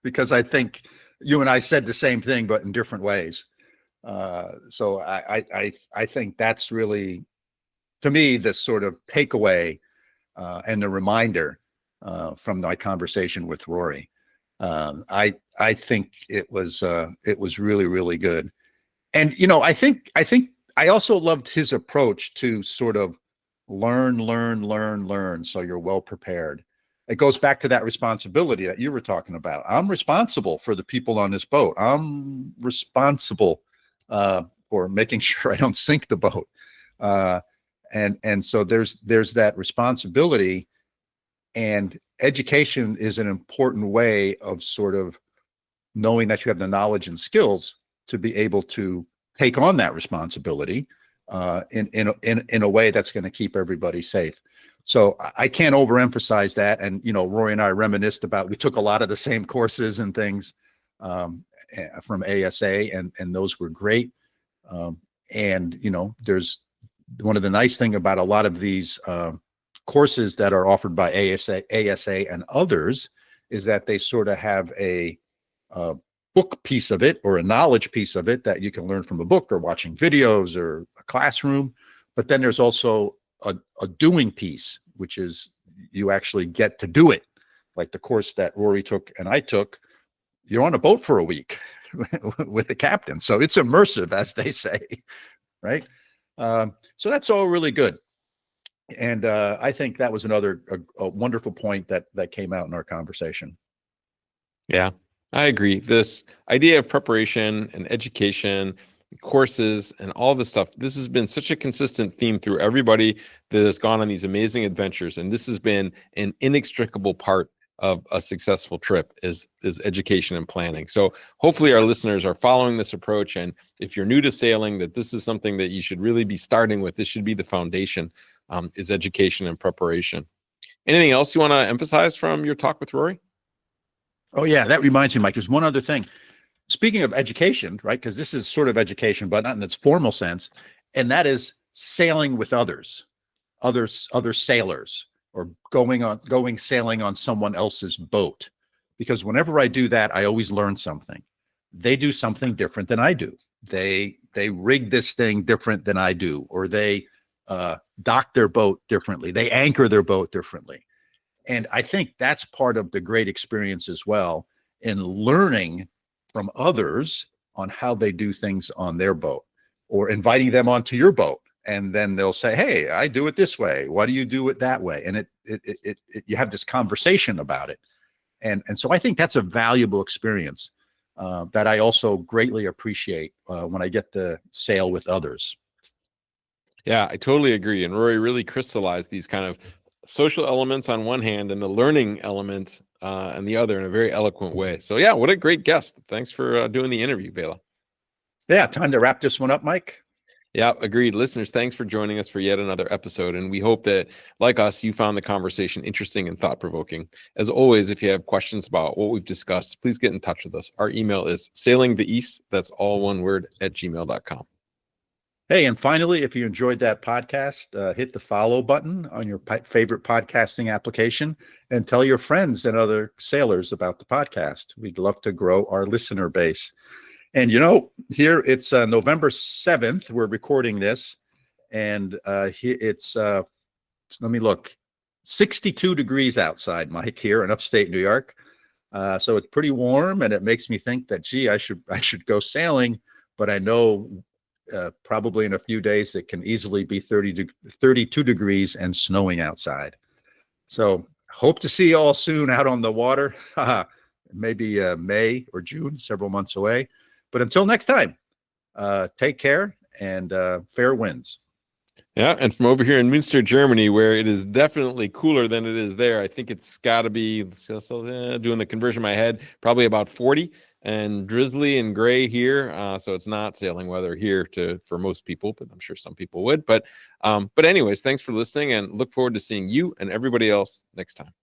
because I think you and I said the same thing, but in different ways. So I think that's really, to me, the sort of takeaway and the reminder from my conversation with Rory. I think it was really, really good. And, I think I also loved his approach to sort of learn. So you're well prepared. It goes back to that responsibility that you were talking about. I'm responsible for the people on this boat. I'm responsible for making sure I don't sink the boat. And so there's that responsibility. And education is an important way of sort of knowing that you have the knowledge and skills to be able to take on that responsibility in a way that's going to keep everybody safe. So I can't overemphasize that. And, Rory and I reminisced about, we took a lot of the same courses and things from ASA, and those were great. And, there's one of the nice thing about a lot of these courses that are offered by ASA and others is that they sort of have a book piece of it or a knowledge piece of it that you can learn from a book or watching videos or a classroom. But then there's also a doing piece, which is you actually get to do it. Like the course that Rory took and I took, you're on a boat for a week with the captain. So it's immersive, as they say, right? So that's all really good. And I think that was another a wonderful point that came out in our conversation. Yeah, I agree. This idea of preparation and education, courses, and all this stuff, this has been such a consistent theme through everybody that has gone on these amazing adventures. And this has been an inextricable part of a successful trip is education and planning. So hopefully our listeners are following this approach. And if you're new to sailing, that this is something that you should really be starting with. This should be the foundation, is education and preparation. Anything else you want to emphasize from your talk with Rory? Oh yeah, that reminds me, Mike, there's one other thing. Speaking of education, right? Because this is sort of education, but not in its formal sense. And that is sailing with other sailors, or going sailing on someone else's boat. Because whenever I do that, I always learn something. They do something different than I do. They rig this thing different than I do, or they dock their boat differently. They anchor their boat differently. And I think that's part of the great experience as well, in learning from others on how they do things on their boat, or inviting them onto your boat. And then they'll say, hey, I do it this way. Why do you do it that way? And you have this conversation about it. And so I think that's a valuable experience that I also greatly appreciate when I get to sail with others. Yeah, I totally agree. And Rory really crystallized these kind of social elements on one hand and the learning element on the other in a very eloquent way. So yeah, what a great guest. Thanks for doing the interview, Bela. Yeah, time to wrap this one up, Mike. Yeah, agreed. Listeners, thanks for joining us for yet another episode. And we hope that, like us, you found the conversation interesting and thought-provoking. As always, if you have questions about what we've discussed, please get in touch with us. Our email is sailingtheeast, that's all one word, @gmail.com. Hey, and finally, if you enjoyed that podcast, hit the follow button on your favorite podcasting application and tell your friends and other sailors about the podcast. We'd love to grow our listener base. And, here it's November 7th. We're recording this. And it's, let me look, 62 degrees outside, Mike, here in upstate New York. So it's pretty warm, and it makes me think that, gee, I should go sailing. But I know probably in a few days it can easily be 32 degrees and snowing outside. So hope to see you all soon out on the water. Maybe May or June, several months away. But until next time, take care and fair winds. Yeah, and from over here in Münster, Germany, where it is definitely cooler than it is there, I think it's got to be, doing the conversion in my head, probably about 40 and drizzly and gray here. So it's not sailing weather here for most people, but I'm sure some people would. But anyways, thanks for listening, and look forward to seeing you and everybody else next time.